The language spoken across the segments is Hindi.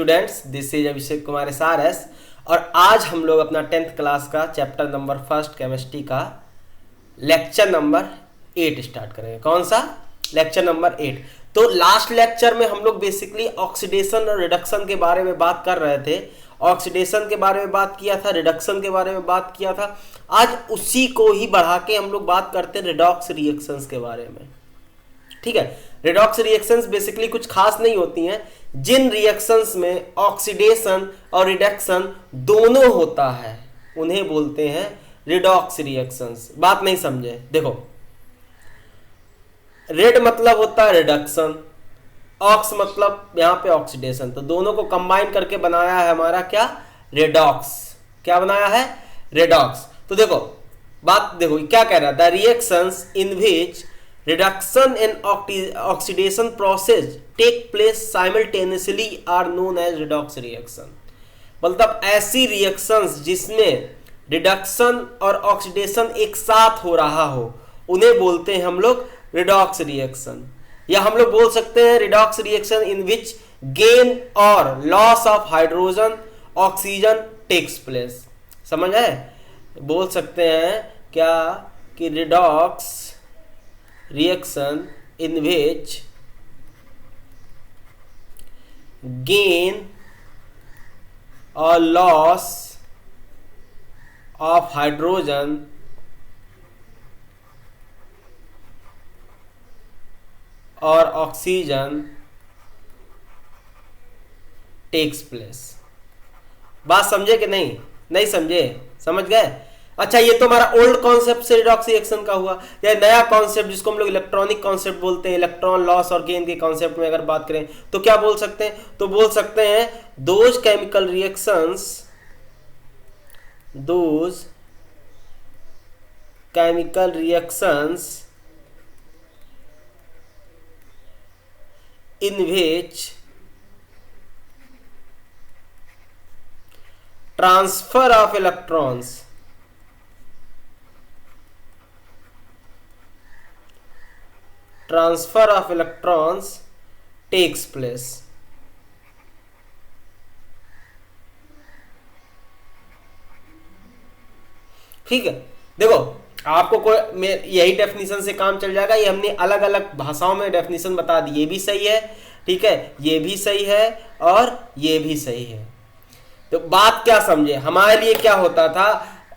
Students, this is Abhishek Kumar SRS और आज हम लोग अपना 10th क्लास का चैप्टर नंबर 1 केमिस्ट्री का लेक्चर नंबर 8 स्टार्ट करेंगे। कौन सा? Lecture number 8। तो लास्ट लेक्चर में हम लोग बेसिकली ऑक्सीडेशन और रिडक्शन के बारे में बात कर रहे थे। ऑक्सीडेशन के बारे में बात किया था, रिडक्शन के बारे में बात किया था। आज उसी को ही बढ़ा के हम लोग बात करते हैं रिडॉक्स रिएक्शंस के बारे में। ठीक है, रिडॉक्स रिएक्शंस बेसिकली कुछ खास नहीं होती हैं। जिन रिएक्शंस में ऑक्सीडेशन और रिडक्शन दोनों होता है उन्हें बोलते हैं रिडॉक्स रिएक्शंस। बात नहीं समझे? देखो, रेड मतलब होता है रिडक्शन, ऑक्स मतलब यहां पे ऑक्सीडेशन, तो दोनों को कंबाइन करके बनाया है हमारा क्या? रेडॉक्स। क्या बनाया है? रेडॉक्स। तो देखो बात, देखो क्या कह रहा था, reactions in which reduction in oxidation process take place simultaneously are known as redox reaction। मतलब ऐसी रिएक्शंस जिसमें रिडक्शन और ऑक्सीडेशन एक साथ हो रहा हो उन्हें बोलते हैं हम लोग रिडॉक्स रिएक्शन। या हम लोग बोल सकते हैं redox reaction in which gain or loss of hydrogen oxygen takes place. समझ आए? बोल सकते हैं क्या कि redox reaction in which gain or loss of hydrogen और ऑक्सीजन टेक्स प्लेस। बात समझे कि नहीं? नहीं समझे? समझ गए? अच्छा, ये तो हमारा ओल्ड कॉन्सेप्ट से रिडॉक्स रिएक्शन का हुआ। या नया कॉन्सेप्ट जिसको हम लोग इलेक्ट्रॉनिक कॉन्सेप्ट बोलते हैं, इलेक्ट्रॉन लॉस और गेन के कॉन्सेप्ट में अगर बात करें तो क्या बोल सकते हैं? तो बोल सकते हैं those chemical reactions in which transfer of electrons takes place। ठीक है, देखो आपको कोई यही डेफिनेशन से काम चल जाएगा। ये हमने अलग अलग भाषाओं में डेफिनेशन बता दी, ये भी सही है, ठीक है, ये भी सही है और ये भी सही है। तो बात क्या समझे, हमारे लिए क्या होता था,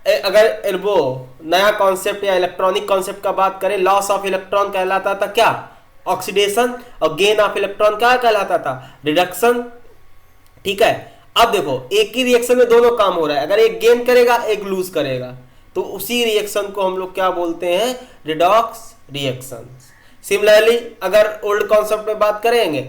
अगर वो नया कॉन्सेप्ट या इलेक्ट्रॉनिक कॉन्सेप्ट का बात करें, लॉस ऑफ इलेक्ट्रॉन कहलाता था क्या? ऑक्सीडेशन, और गेन ऑफ इलेक्ट्रॉन क्या कहलाता था? रिडक्शन। ठीक है, अब देखो एक ही रिएक्शन में दोनों काम हो रहा है, अगर एक गेन करेगा एक लूज करेगा, तो उसी रिएक्शन को हम लोग क्या बोलते हैं? Redox reaction. सिमिलरली अगर ओल्ड कॉन्सेप्ट में बात करेंगे,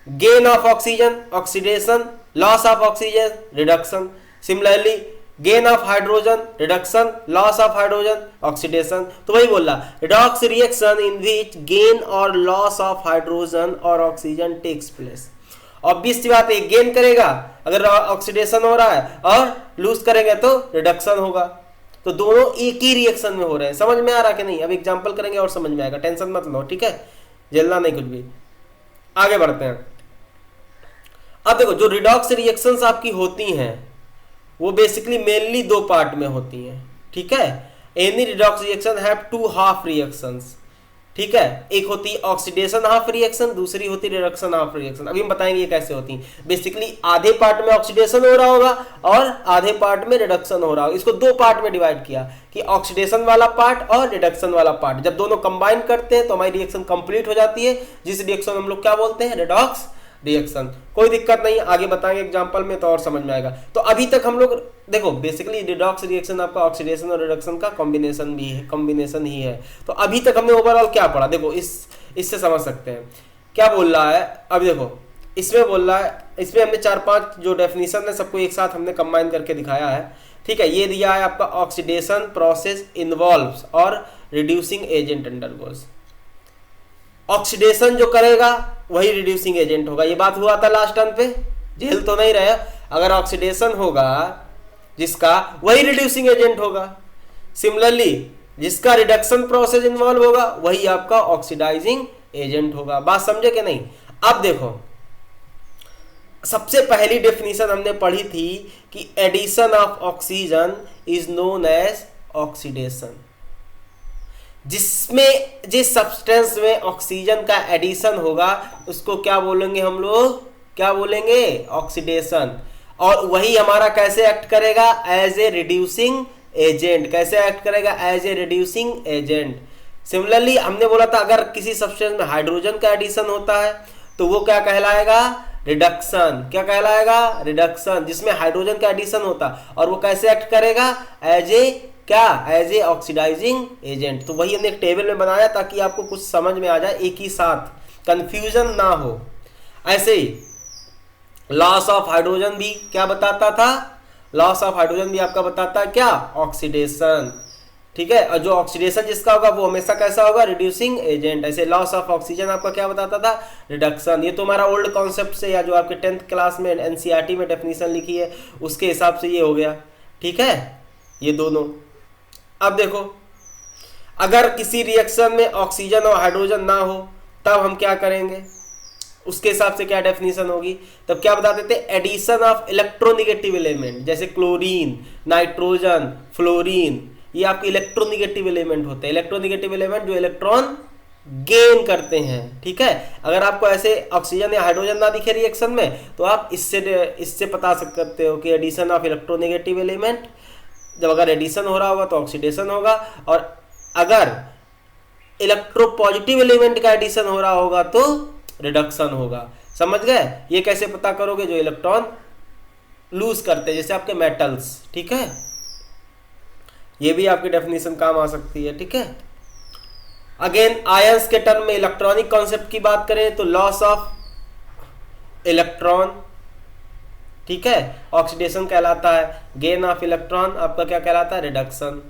gain of oxygen oxidation, loss of oxygen reduction. Similarly gain of hydrogen reduction, loss of hydrogen oxidation. तो वही बोल रहा, redox reaction in which gain or loss of hydrogen और ऑक्सीजन टेक्स प्लेस। ऑब्वियस सी बात है, गेन करेगा अगर ऑक्सीडेशन हो रहा है, और लूज करेंगे तो रिडक्शन होगा। तो दोनों एक ही रिएक्शन में हो रहे हैं। समझ में आ रहा कि नहीं? अब एग्जांपल करेंगे और समझ में आएगा, टेंशन मत लो, ठीक है, जलना नहीं कुछ भी। आगे बढ़ते हैं। अब देखो, जो रिडॉक्स रिएक्शंस आपकी होती हैं वो बेसिकली मेनली दो पार्ट में होती हैं। ठीक है, any redox reaction have two half reactions. ठीक है, एक होती है ऑक्सीडेशन हाफ रिएक्शन, दूसरी होती है रिडक्शन हाफ रिएक्शन। अभी हम बताएंगे ये कैसे होती है। बेसिकली आधे पार्ट में ऑक्सीडेशन हो रहा होगा और आधे पार्ट में रिडक्शन हो रहा होगा। इसको दो पार्ट में डिवाइड किया कि ऑक्सीडेशन वाला पार्ट और रिडक्शन वाला पार्ट। जब दोनों कंबाइन करते हैं तो हमारी रिएक्शन कंप्लीट हो जाती है, जिस रिएक्शन हम लोग क्या बोलते हैं? Redox reaction. कोई दिक्कत नहीं, आगे बताएंगे एग्जांपल में तो और समझ में आएगा। तो अभी तक हम लोग देखो, बेसिकली रिडॉक्स रिएक्शन आपका ऑक्सीडेशन और रिडक्शन का कॉम्बिनेशन ही है। तो अभी तक हमने ओवरऑल क्या पढ़ा, देखो इससे समझ सकते हैं क्या बोल रहा है। अब देखो इसमें बोल रहा है, इसमें हमने 4-5 जो डेफिनेशन है सबको एक साथ हमने कंबाइन करके दिखाया है। ठीक है, ये दिया है आपका, ऑक्सीडेशन प्रोसेस इन्वॉल्व्स और रिड्यूसिंग एजेंट अंडरगोज। ऑक्सीडेशन जो करेगा वही रिड्यूसिंग एजेंट होगा। ये बात हुआ था लास्ट टर्म पे, झेल तो नहीं रहे। अगर ऑक्सीडेशन होगा जिसका, वही रिड्यूसिंग एजेंट होगा। सिमिलरली जिसका रिडक्शन प्रोसेस इन्वॉल्व होगा वही आपका ऑक्सीडाइजिंग एजेंट होगा। बात समझे कि नहीं? अब देखो सबसे पहली डेफिनेशन हमने पढ़ी थी कि addition of oxygen is known as oxidation. जिसमें जिस सब्सटेंस में ऑक्सीजन का एडिशन होगा उसको क्या बोलेंगे हम लोग, क्या बोलेंगे, ऑक्सीडेशन। और वही हमारा कैसे एक्ट करेगा, एज ए रिड्यूसिंग एजेंट। कैसे एक्ट करेगा, as a reducing agent. Similarly हमने बोला था अगर किसी सब्सटेंस में हाइड्रोजन का एडिशन होता है तो वो क्या कहलाएगा, रिडक्शन। क्या कहलाएगा, रिडक्शन। जिसमें हाइड्रोजन का एडिशन होता और वो कैसे एक्ट करेगा, एज ए क्या, एज ए ऑक्सीडाइजिंग एजेंट। तो वही हमने एक टेबल में बनाया ताकि आपको कुछ समझ में आ जाए, एक ही साथ कंफ्यूजन ना हो। ऐसे ही लॉस ऑफ हाइड्रोजन भी क्या बताता था, लॉस ऑफ हाइड्रोजन भी आपका बताता है क्या, ऑक्सीडेशन। ठीक है, और जो ऑक्सीडेशन जिसका होगा वो हमेशा कैसा होगा, रिड्यूसिंग एजेंट। ऐसे लॉस ऑफ ऑक्सीजन आपका क्या बताता था, रिडक्शन। ये तो हमारा ओल्ड कॉन्सेप्ट से या जो आपके 10th क्लास में एनसीईआरटी में डेफिनेशन लिखी है उसके हिसाब से ये हो गया। ठीक है, ये दोनों। अब देखो अगर किसी रिएक्शन में ऑक्सीजन और हाइड्रोजन ना हो तब हम क्या करेंगे, उसके हिसाब से क्या डेफिनेशन होगी, तब क्या बताते थे, एडिशन ऑफ इलेक्ट्रोनिगेटिव एलिमेंट। जैसे क्लोरीन, नाइट्रोजन, फ्लोरीन, ये आपके इलेक्ट्रोनिगेटिव एलिमेंट होते हैं। इलेक्ट्रोनिगेटिव एलिमेंट जो इलेक्ट्रॉन गेन करते हैं। ठीक है, अगर आपको ऐसे ऑक्सीजन या हाइड्रोजन ना दिखे रिएक्शन में तो आप इससे बता सकते हो कि एडिशन ऑफ इलेक्ट्रोनिगेटिव एलिमेंट। जब अगर एडिशन हो रहा होगा तो ऑक्सीडेशन होगा, और अगर इलेक्ट्रोपॉजिटिव एलिमेंट का एडिशन हो रहा होगा तो रिडक्शन होगा। समझ गए, ये कैसे पता करोगे, जो इलेक्ट्रॉन लूज करते हैं जैसे आपके मेटल्स। ठीक है, ये भी आपकी डेफिनेशन काम आ सकती है। ठीक है, अगेन आयंस के टर्म में इलेक्ट्रॉनिक कॉन्सेप्ट की बात करें तो लॉस ऑफ इलेक्ट्रॉन, ठीक है, ऑक्सीडेशन कहलाता है। गेन ऑफ इलेक्ट्रॉन आपका क्या कहलाता है, रिडक्शन।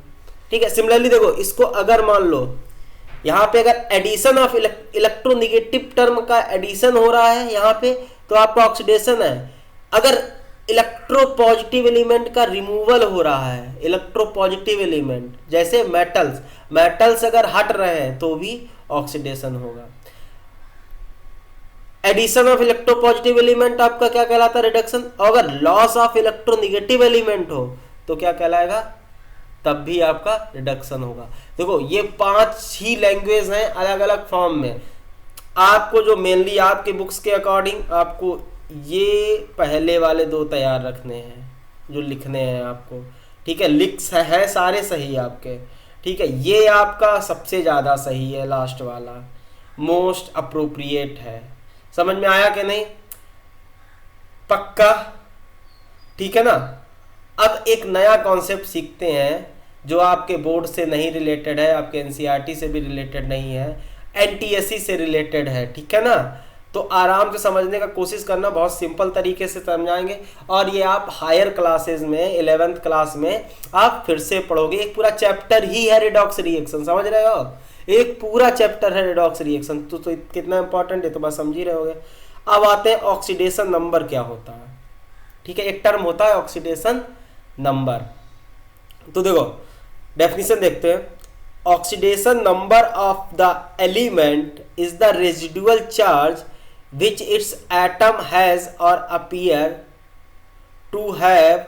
ठीक है, सिमिलरली देखो इसको अगर मान लो यहाँ पे अगर एडिशन ऑफ इलेक्ट्रोनिगेटिव टर्म का एडिशन हो रहा है यहाँ पे तो आपका ऑक्सीडेशन है। अगर इलेक्ट्रोपॉजिटिव एलिमेंट का रिमूवल हो रहा है, इलेक्ट्रोपॉजिटिव एलिमेंट जैसे मेटल्स अगर हट रहे हैं तो भी ऑक्सीडेशन होगा। एडिशन ऑफ इलेक्ट्रोपॉजिटिव एलिमेंट आपका क्या कहलाता है, रिडक्शन। और अगर लॉस ऑफ इलेक्ट्रोनिगेटिव एलिमेंट हो तो क्या कहलाएगा, तब भी आपका रिडक्शन होगा। देखो ये 5 ही लैंग्वेज हैं अलग अलग फॉर्म में। आपको जो मेनली आपके बुक्स के अकॉर्डिंग आपको ये पहले वाले 2 तैयार रखने हैं जो लिखने हैं आपको। ठीक है, लिक्स है सारे सही आपके। ठीक है, ये आपका सबसे ज़्यादा सही है, लास्ट वाला मोस्ट अप्रोप्रिएट है। समझ में आया कि नहीं, पक्का। ठीक है ना। अब एक नया कॉन्सेप्ट सीखते हैं जो आपके बोर्ड से नहीं रिलेटेड है, आपके एनसीईआरटी से भी रिलेटेड नहीं है, एनटीएससी से रिलेटेड है। ठीक है ना, तो आराम से समझने का कोशिश करना, बहुत सिंपल तरीके से समझाएंगे। और ये आप हायर क्लासेस में 11th क्लास में आप फिर से पढ़ोगे। एक पूरा चैप्टर ही है रिडॉक्स रिएक्शन, समझ रहे हो, एक पूरा चैप्टर है रिडॉक्स रिएक्शन। तो कितना इंपॉर्टेंट है तो बस समझ ही रहे होगे। अब आते हैं ऑक्सीडेशन नंबर क्या होता है। ठीक है, एक टर्म होता है ऑक्सीडेशन नंबर। तो देखो डेफिनेशन देखते हैं। Oxidation number of the element is the residual charge which its atom has or appear to have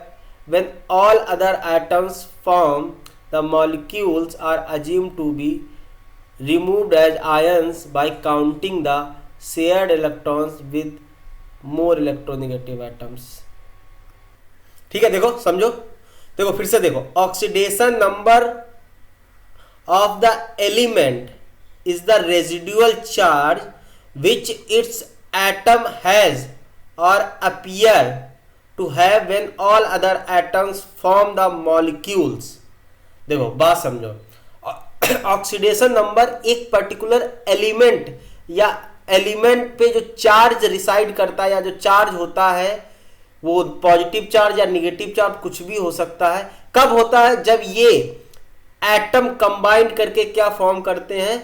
when all other atoms form the molecules are assumed to be removed as ions by counting the shared electrons with more electronegative atoms। ठीक है, देखो समझो, देखो फिर से देखो, oxidation number of the element is the residual charge which its atom has or appear to have when all other atoms form the molecules। देखो बात समझो, ऑक्सीडेशन नंबर एक पर्टिकुलर एलिमेंट या एलिमेंट पे जो चार्ज रिसाइड करता है या जो चार्ज होता है वो पॉजिटिव चार्ज या निगेटिव चार्ज कुछ भी हो सकता है। कब होता है, जब ये एटम कंबाइंड करके क्या फॉर्म करते हैं,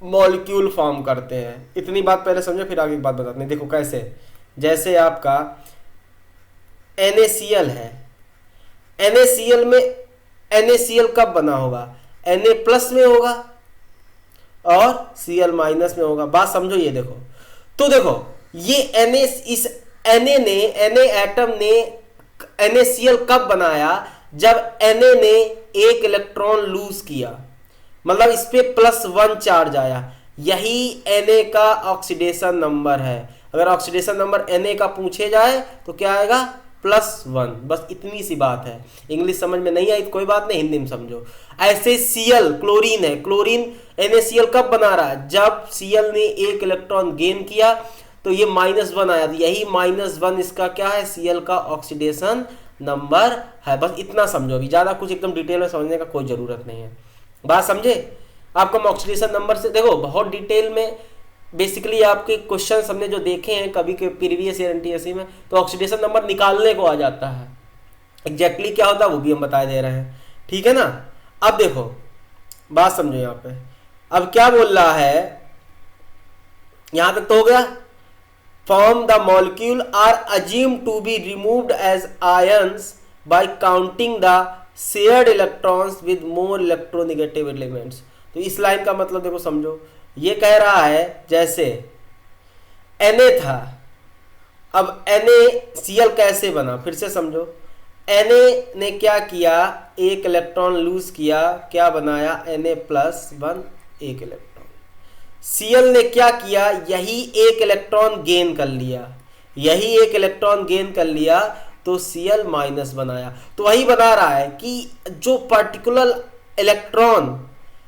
मॉलिक्यूल फॉर्म करते हैं। इतनी बात पहले समझो फिर आगे की बात बताते हैं। देखो कैसे, जैसे आपका NaCl है, NaCl में NaCl कब बना होगा, Na प्लस में होगा और Cl माइनस में होगा। बात समझो ये देखो, तो देखो ये इस Na एटम ने NaCl कब बनाया, जब Na ने एक इलेक्ट्रॉन लूज किया, मतलब इस पे +1 चार्ज आया, यही Na का ऑक्सीडेशन नंबर है। अगर ऑक्सीडेशन नंबर Na का पूछे जाए तो क्या आएगा, +1। बस इतनी सी बात है। इंग्लिश समझ में नहीं आई तो कोई बात नहीं, हिंदी में समझो। ऐसे Cl क्लोरीन है, क्लोरीन NaCl कब बना रहा है, जब Cl ने एक इलेक्ट्रॉन गेन किया तो ये -1 आया, तो यही -1 इसका क्या है, Cl का ऑक्सीडेशन नंबर है। बस इतना समझो, अभी ज्यादा कुछ एकदम डिटेल में समझने का कोई जरूरत नहीं है। बात समझे? आपको हम ऑक्सीडेशन नंबर से देखो बहुत डिटेल में, बेसिकली आपके क्वेश्चन हमने जो देखे हैं कभी के प्रीवियस ईयर एनटीएससी में, तो ऑक्सीडेशन नंबर निकालने को आ जाता है। एग्जैक्टली क्या होता है वो भी हम बता दे रहे हैं, ठीक है ना। अब देखो बात समझो यहाँ पे, अब क्या बोल रहा है, यहां तक तो हो गया। Form the molecule are assume to be removed as ions by counting the shared electrons with more electronegative elements. तो इस लाइन का मतलब देखो समझो, ये कह रहा है जैसे Na था, अब NaCl कैसे बना, फिर से समझो। Na ने क्या किया, एक इलेक्ट्रॉन लूज किया, क्या बनाया, Na+1 एक इलेक्ट्रॉन। Cl ने क्या किया, यही एक इलेक्ट्रॉन गेन कर लिया, यही एक इलेक्ट्रॉन गेन कर लिया, तो Cl- बनाया। तो वही बना रहा है कि जो पर्टिकुलर इलेक्ट्रॉन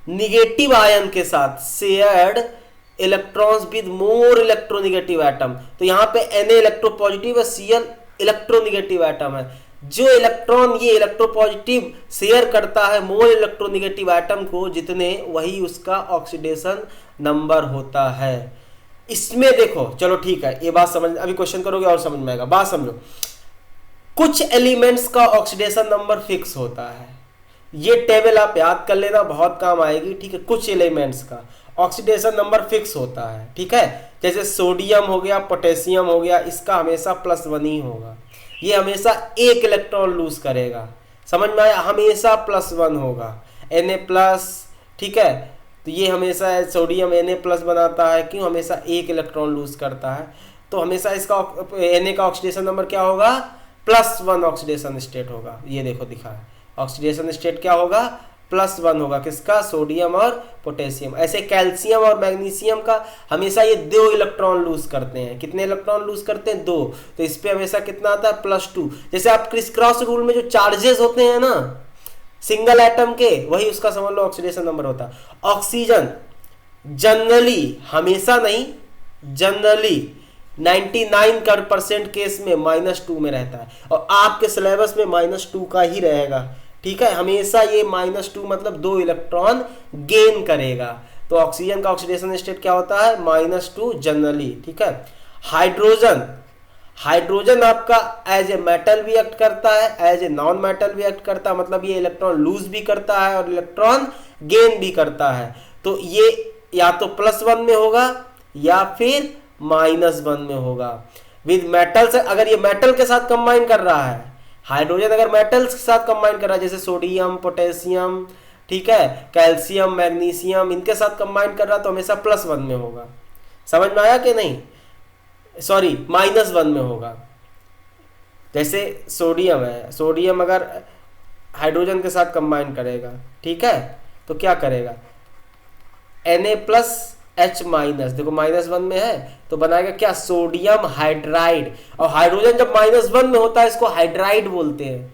निगेटिव आयन के साथ shared electrons with more electronegative atom, तो यहां पे Na इलेक्ट्रोपॉजिटिव है, Cl इलेक्ट्रोनेगेटिव एटम है। जो इलेक्ट्रॉन ये इलेक्ट्रोपॉजिटिव शेयर करता है मोर इलेक्ट्रोनेगेटिव एटम को जितने, वही उसका ऑक्सीडेशन नंबर होता है। इसमें देखो, चलो ठीक है, ये बात समझ, अभी क्वेश्चन करोगे और समझ में आएगा। बात समझो, कुछ एलिमेंट्स का ऑक्सीडेशन नंबर फिक्स होता है, ये टेबल आप याद कर लेना, बहुत काम आएगी, ठीक है। कुछ एलिमेंट्स का ऑक्सीडेशन नंबर फिक्स होता है, ठीक है। जैसे सोडियम हो गया, पोटेशियम हो गया, इसका हमेशा +1 ही होगा, ये हमेशा एक इलेक्ट्रॉन लूज करेगा, समझ में आया, हमेशा +1 होगा। Na+, ठीक है, तो ये हमेशा सोडियम Na+ बनाता है, क्यों, हमेशा एक इलेक्ट्रॉन लूज करता है, तो हमेशा इसका Na का ऑक्सीडेशन नंबर क्या होगा, +1 ऑक्सीडेशन स्टेट होगा। ये देखो दिखा है, ऑक्सीडेशन स्टेट क्या होगा, +1 होगा, किसका, सोडियम और पोटेशियम। ऐसे कैल्शियम और मैग्नीशियम का हमेशा ये 2 इलेक्ट्रॉन लूज करते हैं, कितने इलेक्ट्रॉन लूज करते हैं, 2, तो इस पे हमेशा कितना आता है, +2। जैसे आप क्रिस क्रॉस रूल में जो चार्जेस होते हैं ना सिंगल एटम के, वही उसका समझ लो ऑक्सीडेशन नंबर होता है। ऑक्सीजन जनरली, हमेशा नहीं, जनरली 99% केस में -2 में रहता है, और आपके सिलेबस में -2 का ही रहेगा, ठीक है। हमेशा ये -2 मतलब 2 इलेक्ट्रॉन गेन करेगा, तो ऑक्सीजन का ऑक्सीडेशन स्टेट क्या होता है, -2 जनरली, ठीक है। हाइड्रोजन, हाइड्रोजन आपका एज ए मेटल भी एक्ट करता है, एज ए नॉन मेटल भी एक्ट करता है, मतलब ये इलेक्ट्रॉन लूज भी करता है और इलेक्ट्रॉन गेन भी करता है। तो ये या तो +1 में होगा या फिर -1 में होगा। विद मेटल्स, अगर ये मेटल के साथ कंबाइन कर रहा है, हाइड्रोजन अगर मेटल्स के साथ कंबाइन कर रहा है, जैसे सोडियम, पोटेशियम, ठीक है, कैल्शियम, मैग्नीशियम, इनके साथ कंबाइन कर रहा है, तो हमेशा +1 में होगा। समझ में आया कि नहीं, सॉरी -1 में होगा। जैसे सोडियम है, सोडियम अगर हाइड्रोजन के साथ कंबाइन करेगा, ठीक है, तो क्या करेगा, Na+H-, देखो -1 में है तो बनाएगा क्या, सोडियम हाइड्राइड। और हाइड्रोजन जब -1 में होता है इसको हाइड्राइड बोलते हैं,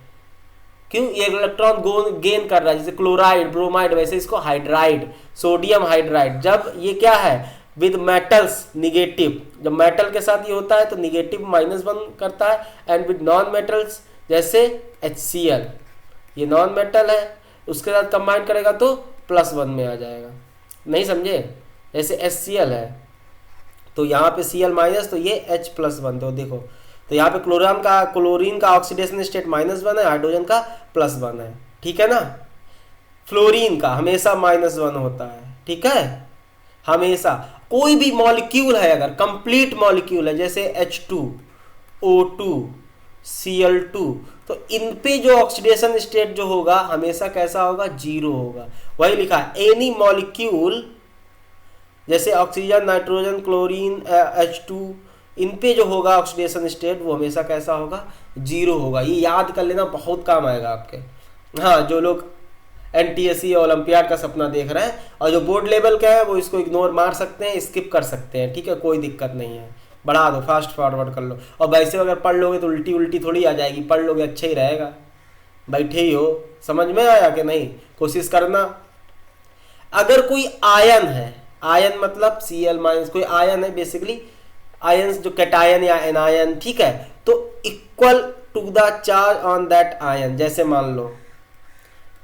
क्यों, ये इलेक्ट्रॉन गेन कर रहा है, जैसे क्लोराइड, ब्रोमाइड, वैसे इसको हाइड्राइड, सोडियम हाइड्राइड। जब ये क्या है, विद मेटल्स निगेटिव, जब मेटल के साथ ये होता है तो निगेटिव -1 करता है, एंड विद नॉन मेटल्स जैसे HCl, ये नॉन मेटल है, उसके साथ कंबाइन करेगा तो +1 में आ जाएगा। नहीं समझे, जैसे HCl है तो यहाँ पे Cl-, तो ये H+1, तो देखो, तो यहाँ पे क्लोरीन का ऑक्सीडेशन स्टेट -1 है, हाइड्रोजन का +1 है, ठीक है ना। फ्लोरीन का हमेशा -1 होता है, ठीक है, हमेशा। कोई भी मॉलिक्यूल है, अगर कंप्लीट मॉलिक्यूल है, जैसे H2, O2, Cl2, तो इन पे जो ऑक्सीडेशन स्टेट जो होगा हमेशा कैसा होगा, 0 होगा। वही लिखा है, एनी मॉलिक्यूल, जैसे ऑक्सीजन, नाइट्रोजन, क्लोरीन, H2, इन पे जो होगा ऑक्सीडेशन स्टेट वो हमेशा कैसा होगा, जीरो होगा। ये याद कर लेना, बहुत काम आएगा आपके। हाँ, जो लोग एनटीएससी और ओलंपियाड का सपना देख रहे हैं और जो बोर्ड लेवल का है वो इसको इग्नोर मार सकते हैं, स्किप कर सकते हैं, ठीक है, कोई दिक्कत नहीं है। बढ़ा दो, फास्ट फॉरवर्ड कर लो। और वैसे अगर पढ़ लोगे तो उल्टी उल्टी थोड़ी आ जाएगी, पढ़ लोगे अच्छा ही रहेगा। बैठे ही हो, समझ में आया कि नहीं? कोशिश करना। अगर कोई आयन है, आयन मतलब Cl माइनस, कोई आयन है बेसिकली, आयन जो कैटायन या एनायन, ठीक है, तो equal to the charge on that ion, जैसे मान लो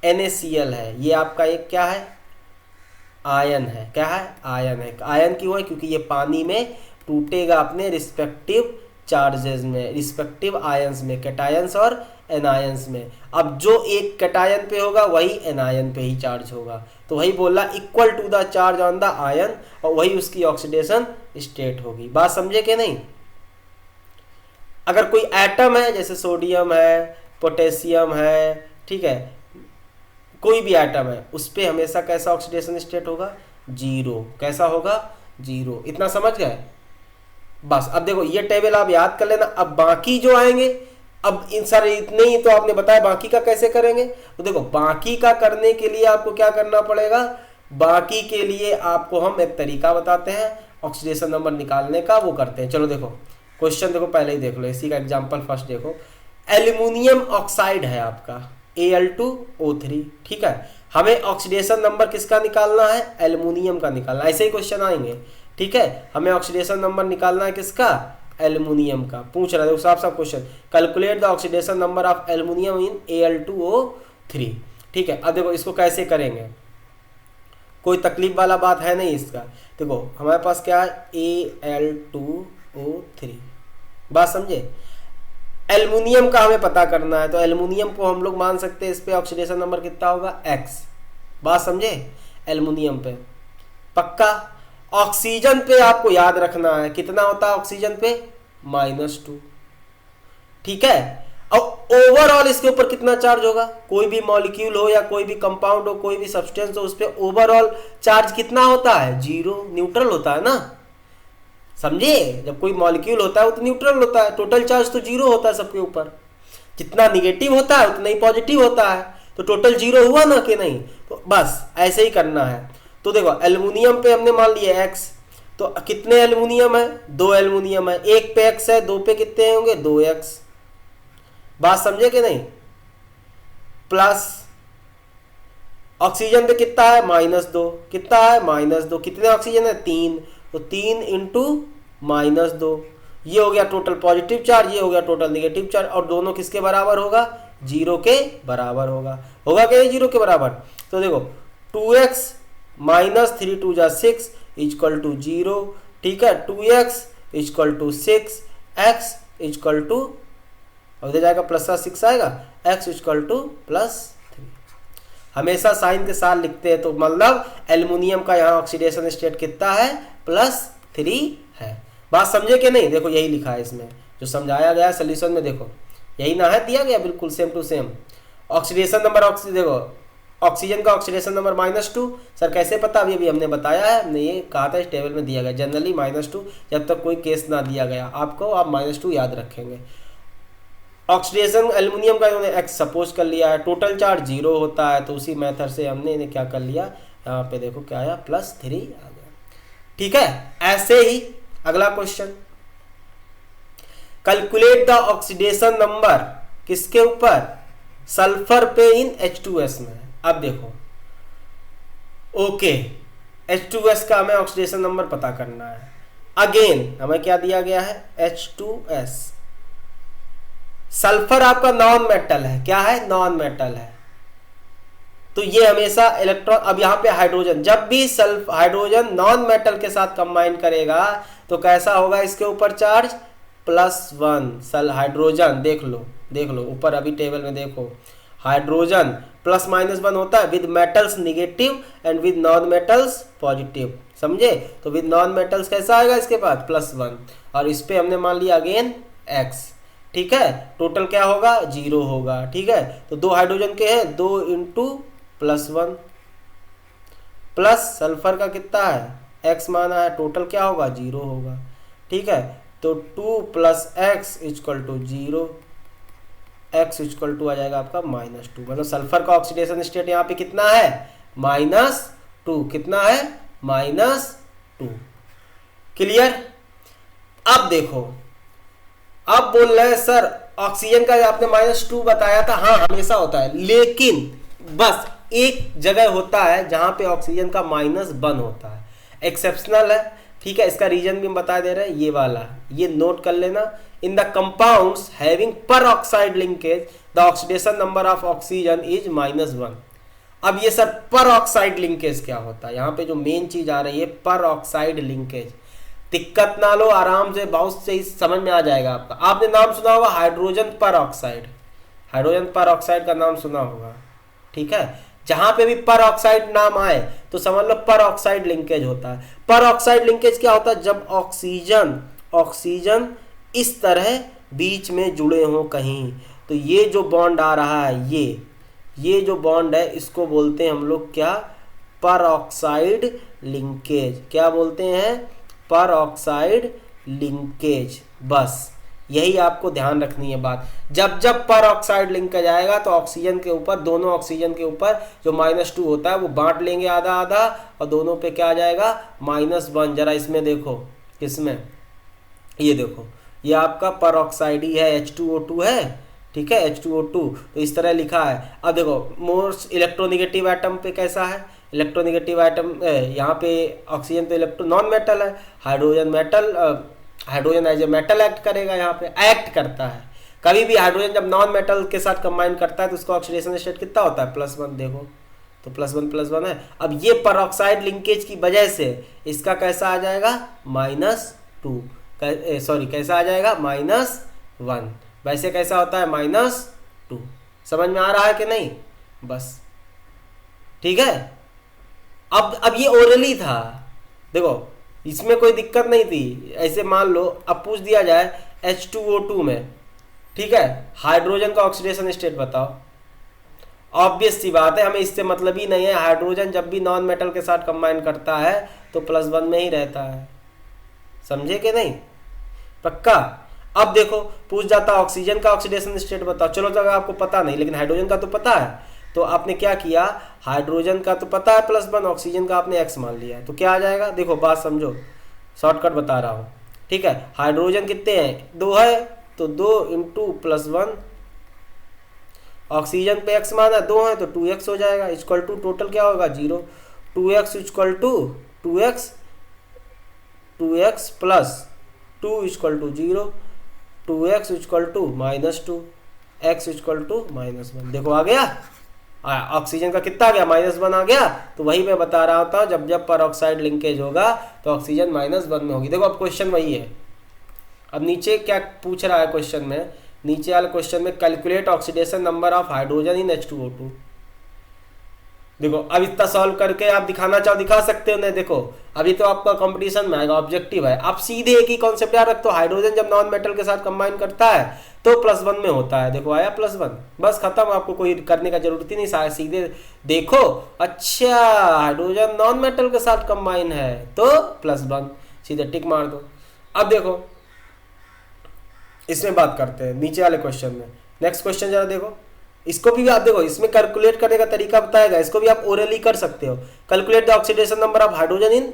NaCl है, ये आपका एक क्या है, आयन है। क्या है? आयन है। आयन क्यों है? क्योंकि ये पानी में टूटेगा अपने रिस्पेक्टिव चार्जेस में, रिस्पेक्टिव आयंस में, कैटायंस और एनायंस में। अब जो एक कैटायन पे होगा वही एनायन पे ही चार्ज होगा, तो वही बोला equal to the charge on the ion, और वही उसकी ऑक्सीडेशन स्टेट होगी। बात समझे कि नहीं? अगर कोई एटम है, जैसे सोडियम है, पोटेशियम है, ठीक है, कोई भी एटम है, उस पे हमेशा कैसा ऑक्सीडेशन स्टेट होगा, जीरो। कैसा होगा? जीरो। इतना समझ गए? बस अब देखो ये टेबल आप याद कर लेना। अब बाकी जो आएंगे, अब इन सारे इतने ही तो आपने बताया, बाकी का कैसे करेंगे? तो देखो बाकी का करने के लिए आपको क्या करना पड़ेगा, बाकी के लिए आपको हम एक तरीका बताते हैं ऑक्सीडेशन नंबर निकालने का, वो करते हैं। चलो देखो क्वेश्चन देखो, पहले ही देख लो, इसी का एग्जांपल फर्स्ट देखो। एल्यूमिनियम ऑक्साइड है आपका Al2O3, ठीक है, हमें ऑक्सीडेशन नंबर किसका निकालना है, एल्यूमिनियम का निकालना है। ऐसे ही क्वेश्चन आएंगे, ठीक है, हमें ऑक्सीडेशन नंबर निकालना है किसका, एल्यूमिनियम का। पूछ रहा है साफ साफ question, calculate the oxidation number of aluminium in Al2O3, ठीक है। अब देखो इसको कैसे करेंगे, कोई तकलीफ वाला बात है नहीं इसका। देखो हमारे पास क्या है, Al2O3, बात समझे। एल्युमिनियम का हमें पता करना है, तो एल्युमिनियम को हम लोग मान सकते हैं इस पे ऑक्सीडेशन नंबर कितना होगा, X। बात समझे, एल्युमिनियम पे पक्का। ऑक्सीजन पे आपको याद रखना है कितना होता है ऑक्सीजन पे, -2, ठीक है। और ओवरऑल इसके ऊपर कितना चार्ज होगा, कोई भी मॉलिक्यूल हो या कोई भी कंपाउंड हो, कोई भी सब्सटेंस हो, उस पर ओवरऑल चार्ज कितना होता है, 0, न्यूट्रल होता है ना, समझे। जब कोई मॉलिक्यूल होता है वो तो न्यूट्रल होता है, टोटल चार्ज तो 0 होता है सबके ऊपर, जितना निगेटिव होता है उतना ही पॉजिटिव होता है, तो टोटल 0 हुआ ना कि नहीं। तो बस ऐसे ही करना है। तो देखो एल्युमिनियम पे हमने मान लिया X, तो कितने एल्युमिनियम है, 2 एल्युमिनियम है, एक पे X है, 2 पे कितने होंगे, 2X। बात समझे कि नहीं। प्लस ऑक्सीजन पे कितना है, -2, कितना है, -2, कितने ऑक्सीजन है, 3, तो 3 इंटू -2, ये हो गया टोटल पॉजिटिव चार्ज, ये हो गया टोटल नेगेटिव चार्ज, और दोनों किसके बराबर होगा, 0 के बराबर होगा। होगा क्या 0 के बराबर। तो देखो 2x -3 2 जा 6 इक्वल टू 0, ठीक है, 2x equal to 6, x equal to, उधर जाएगा प्लस का 6 आएगा, x इक्वल टू +3। हमेशा साइन के साथ लिखते हैं, तो मतलब एल्युमिनियम का यहाँ ऑक्सीडेशन स्टेट कितना है, +3 है। बात समझे कि नहीं। देखो यही लिखा है इसमें जो समझाया गया सोल्यूशन में, देखो यही ना है, दिया गया बिल्कुल same to same. Oxidation number देखो ऑक्सीजन का ऑक्सीडेशन नंबर -2, सर कैसे पता, अभी अभी हमने बताया है, हमने ये कहा था इस टेबल में दिया गया, जनरली -2, जब तक कोई केस ना दिया गया आपको, आप -2 याद रखेंगे। ऑक्सीडेशन एल्युमिनियम का इन्होंने X सपोज कर लिया है, टोटल चार्ज 0 होता है, तो उसी मेथड से हमने इन्हें क्या कर लिया, यहाँ पे देखो क्या आया, +3 आ गया, ठीक है। ऐसे ही अगला question, calculate the oxidation number किसके ऊपर, सल्फर पे इन H2S में। अब देखो ओके, H2S का हमें ऑक्सीडेशन नंबर पता करना है। अगेन हमें क्या दिया गया है, H2S। सल्फर आपका नॉन मेटल है, क्या है, नॉन मेटल है, तो ये हमेशा इलेक्ट्रॉन, अब यहाँ पे हाइड्रोजन, जब भी हाइड्रोजन नॉन मेटल के साथ कंबाइन करेगा तो कैसा होगा इसके ऊपर चार्ज, +1। हाइड्रोजन देख लो ऊपर अभी टेबल में देखो, हाइड्रोजन +-1 होता है, with metals negative and with non metals positive, समझे। तो विद नॉन मेटल्स कैसा आएगा इसके पास, +1, और इस पे हमने मान लिया अगेन X, ठीक है। टोटल क्या होगा, 0 होगा, ठीक है। तो 2 हाइड्रोजन के हैं, 2 इंटू +1 प्लस सल्फर का कितना है, X माना है, टोटल क्या होगा, 0 होगा, ठीक है। तो 2 plus X equal to 0, X equal to आ जाएगा आपका -2। मतलब सल्फर का ऑक्सीडेशन स्टेट यहाँ पे कितना है, -2। कितना है, -2। क्लियर। अब देखो, अब बोल रहे हैं सर ऑक्सीजन का आपने -2 बताया था, हाँ हमेशा होता है, लेकिन बस एक जगह होता है जहां पे ऑक्सीजन का -1 होता है, एक्सेप्शनल है। ठीक है, इसका रीजन भी हम बता दे रहे हैं, ये वाला, ये नोट कर लेना। इन द कंपाउंड्स हैविंग पर oxide linkage the oxidation number of oxygen is -1। अब ये सर पर ऑक्साइड लिंकेज क्या होता है, यहाँ पे जो मेन चीज आ रही है पर ऑक्साइड लिंकेज, दिक्कत ना लो, आराम से बहुत सही समझ में आ जाएगा आपका। आपने नाम सुना होगा हाइड्रोजन पर ऑक्साइड, हाइड्रोजन पर ऑक्साइड का नाम सुना होगा। ठीक है, जहां पे भी पर ऑक्साइड नाम आए तो समझ लो पर ऑक्साइड लिंकेज होता है। पर ऑक्साइड लिंकेज क्या होता है, जब ऑक्सीजन इस तरह बीच में जुड़े हों कहीं, तो ये जो बॉन्ड आ रहा है, ये जो बॉन्ड है इसको बोलते हैं हम लोग क्या, पर ऑक्साइड लिंकेज। क्या बोलते हैं, पर ऑक्साइड लिंकेज। बस यही आपको ध्यान रखनी है बात। जब जब पर ऑक्साइड लिंकेज आएगा तो ऑक्सीजन के ऊपर, दोनों ऑक्सीजन के ऊपर जो -2 होता है वो बांट लेंगे आधा आधा, और दोनों पे क्या आ जाएगा, -1। जरा इसमें देखो, किसमें, ये देखो, ये आपका पर ऑक्साइड ही है, H2O2 है। ठीक है, H2O2 तो इस तरह लिखा है। अब देखो मोस्ट इलेक्ट्रोनिगेटिव एटम पे कैसा है, इलेक्ट्रोनिगेटिव एटम यहाँ पे ऑक्सीजन तो इलेक्ट्रो नॉन मेटल है, hydrogen metal, hydrogen as a metal act करेगा, यहाँ पे एक्ट करता है। कभी भी हाइड्रोजन जब नॉन मेटल के साथ कंबाइन करता है तो उसका ऑक्सीडेशन स्टेट कितना होता है, +1। देखो तो +1 है। अब ये परऑक्साइड लिंकेज की वजह से इसका कैसा आ जाएगा, -2, सॉरी कैसा आ जाएगा, -1। वैसे कैसा होता है, -2। समझ में आ रहा है कि नहीं, बस ठीक है। अब ये ओरली था, देखो इसमें कोई दिक्कत नहीं थी। ऐसे मान लो अब पूछ दिया जाए H2O2 में, ठीक है, हाइड्रोजन का ऑक्सीडेशन स्टेट बताओ, ऑब्वियस सी बात है, हमें इससे मतलब ही नहीं है। हाइड्रोजन जब भी नॉन मेटल के साथ कंबाइन करता है तो +1 में ही रहता है, समझे कि नहीं, पक्का। अब देखो पूछ जाता ऑक्सीजन का ऑक्सीडेशन स्टेट बताओ, चलो तो आपको पता नहीं, लेकिन हाइड्रोजन का तो पता है। तो आपने क्या किया, हाइड्रोजन का तो पता है +1, ऑक्सीजन का आपने x मान लिया है, तो क्या आ जाएगा, देखो बात समझो, शॉर्टकट बता रहा हूँ। ठीक है, हाइड्रोजन कितने हैं, 2 है, तो 2 × +1, ऑक्सीजन पे x माना 2 है तो 2x हो जाएगा, इक्वल टू टोटल क्या होगा 0। 2x equal to 2x plus 2 equal to 0, 2x equal to -2, x equal to -1। देखो आ गया, ऑक्सीजन का कितना आ गया, -1 आ गया। तो वही मैं बता रहा था, जब जब पर ऑक्साइड लिंकेज होगा तो ऑक्सीजन -1 में होगी। देखो अब क्वेश्चन वही है। अब नीचे क्या पूछ रहा है क्वेश्चन में, नीचे वाले क्वेश्चन में calculate oxidation number of hydrogen in H2O2। देखो अब इतना सॉल्व करके आप दिखाना चाहो दिखा सकते हो, नहीं देखो अभी तो आपका कंपटीशन में आएगा, ऑब्जेक्टिव है। आप सीधे एक ही कॉन्सेप्ट याद रखते हो, हाइड्रोजन जब नॉन मेटल के साथ कंबाइन करता है तो +1 में होता है। देखो आया +1, बस खत्म, आपको कोई करने का जरूरत ही नहीं, सीधे देखो, अच्छा हाइड्रोजन नॉन मेटल के साथ कंबाइन है तो +1, सीधे टिक मार दो। अब देखो इसमें बात करते हैं नीचे वाले क्वेश्चन में। नेक्स्ट क्वेश्चन जरा देखो, इसको भी आप देखो, इसमें कैलकुलेट करने का तरीका बताएगा, इसको भी आप ओरली कर सकते हो। Calculate the oxidation number of hydrogen in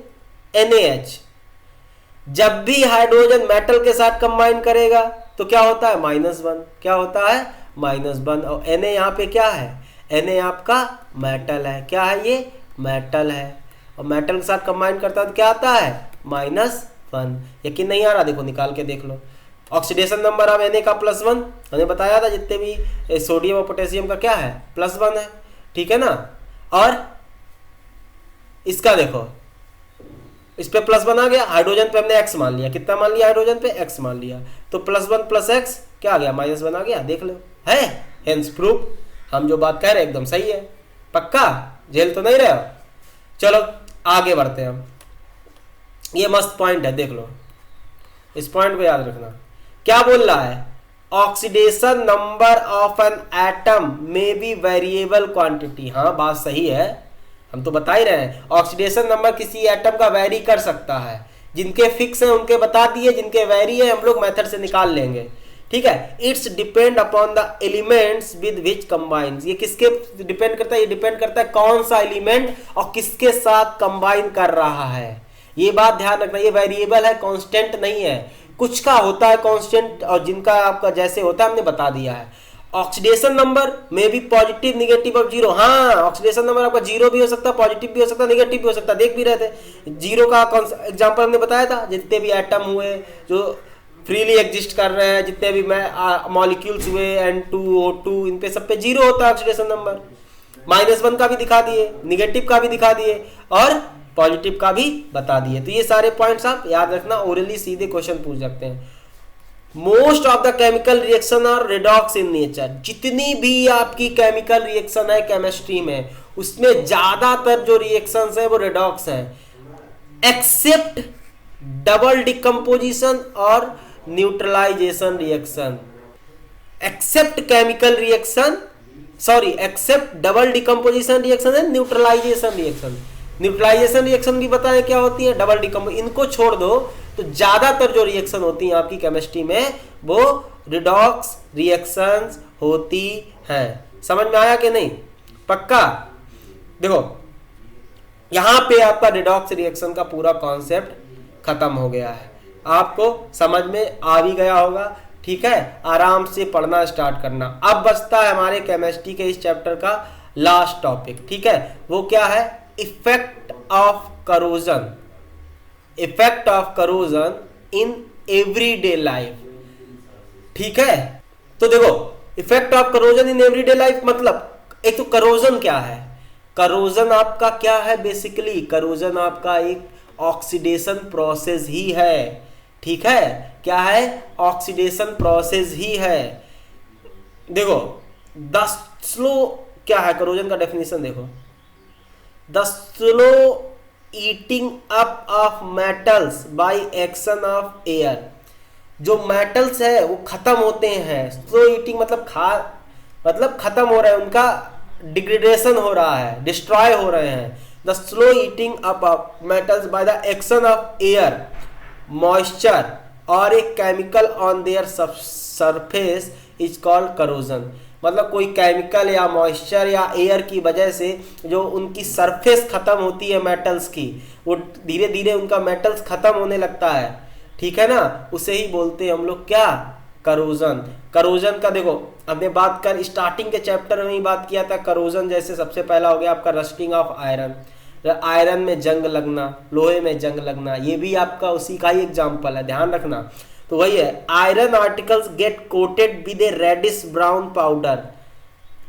NaH। जब भी हाइड्रोजन मेटल के साथ कंबाइन करेगा तो क्या होता है, -1। क्या होता है, -1। और Na यहाँ पे क्या है, Na आपका मेटल है, क्या है ये, मेटल है, और मेटल के साथ कंबाइन करता है तो क्या आता है, -1। यकीन नहीं आ रहा, देखो निकाल के देख लो। ऑक्सीडेशन नंबर ऑफ Na का +1, हमने बताया था जितने भी सोडियम और पोटेशियम का क्या है, +1 है, ठीक है ना। और इसका देखो, इस पे +1 आ गया, हाइड्रोजन पे हमने x मान लिया, कितना मान लिया, हाइड्रोजन पे x मान लिया, तो +1 + x क्या आ गया, -1 आ गया, देख लो है, हेंस प्रूफ। हम जो बात कह रहे हैं एकदम सही है, पक्का, झेल तो नहीं रहे हो। चलो आगे बढ़ते हैं हम, ये मस्त पॉइंट है, देख लो, इस पॉइंट को याद रखना। क्या बोल रहा है, oxidation number of an atom में बी वेरिएबल क्वांटिटी। हाँ बात सही है, हम तो बता ही रहे हैं, ऑक्सीडेशन नंबर किसी एटम का वेरी कर सकता है। जिनके फिक्स हैं उनके बता दिए, जिनके वेरी है हम लोग मेथड से निकाल लेंगे, ठीक है। It's depend upon the elements with which combines, ये किसके डिपेंड करता है, ये डिपेंड करता है कौन सा एलिमेंट और किसके साथ कंबाइन कर रहा है। ये बात ध्यान रखना, ये वेरिएबल है, कांस्टेंट नहीं है। कुछ का होता है कांस्टेंट और जिनका आपका जैसे होता है हमने बता दिया है। ऑक्सीडेशन नंबर में भी पॉजिटिव निगेटिव ऑफ जीरो, हाँ ऑक्सीडेशन नंबर आपका जीरो भी हो सकता है, पॉजिटिव भी हो सकता है, निगेटिव भी हो सकता है, देख भी रहे थे। जीरो का एग्जांपल हमने बताया था, जितने भी एटम हुए जो फ्रीली एग्जिस्ट कर रहे हैं, जितने भी मॉलिक्यूल्स हुए N2O2 इन पे सब पे जीरो होता है ऑक्सीडेशन नंबर। -1 का भी दिखा दिए, निगेटिव का भी दिखा दिए और पॉजिटिव का भी बता दिए। तो ये सारे पॉइंट्स आप याद रखना, ओरली सीधे क्वेश्चन पूछ सकते हैं। Most of the chemical reaction are redox in nature, जितनी भी आपकी केमिकल रिएक्शन है केमिस्ट्री में उसमें ज्यादातर जो रिएक्शंस है वो रेडॉक्स है, एक्सेप्ट डबल डिकम्पोजिशन और neutralisation reaction. Except chemical reaction, sorry except double decomposition reaction and neutralisation reaction. Neutralisation reaction भी बताएं क्या होती है, डबल डिकम्पोज, इनको छोड़ दो तो ज्यादातर जो रिएक्शन होती है आपकी केमिस्ट्री में वो रिडॉक्स रिएक्शंस होती हैं। समझ में आया कि नहीं, पक्का। देखो यहां पे आपका रिडॉक्स रिएक्शन का पूरा कॉन्सेप्ट खत्म हो गया है, आपको समझ में आ भी गया होगा, ठीक है। आराम से पढ़ना स्टार्ट करना। अब बचता है हमारे केमिस्ट्री के इस चैप्टर का लास्ट टॉपिक, ठीक है। वो क्या है, effect of corrosion, effect of corrosion in everyday life, ठीक है। तो देखो effect of corrosion in everyday life मतलब, एक तो करोजन क्या है, करोजन आपका क्या है, बेसिकली करोजन आपका एक ऑक्सीडेशन प्रोसेस ही है, ठीक है। क्या है, ऑक्सीडेशन प्रोसेस ही है। देखो द स्लो क्या है, करोजन का डेफिनेशन देखो, the slow eating up of metals by action of air. जो मेटल्स है वो खत्म होते हैं, स्लो ईटिंग मतलब खत्म हो रहे हैं, उनका डिग्रेडेशन हो रहा है, डिस्ट्रॉय हो रहे हैं। The slow eating up of metals by the action of air, moisture और एक chemical on their surface is called corrosion. मतलब कोई केमिकल या मॉइस्चर या एयर की वजह से जो उनकी सरफेस खत्म होती है मेटल्स की, वो धीरे धीरे उनका मेटल्स खत्म होने लगता है, ठीक है ना, उसे ही बोलते हैं हम लोग क्या, करोजन। करोजन का देखो हमने बात कर स्टार्टिंग के चैप्टर में ही बात किया था। करोजन जैसे सबसे पहला हो गया आपका रस्टिंग ऑफ आयरन, आयरन में जंग लगना, लोहे में जंग लगना, ये भी आपका उसी का ही एग्जाम्पल है, ध्यान रखना। तो वही है, iron articles get coated with a reddish brown powder.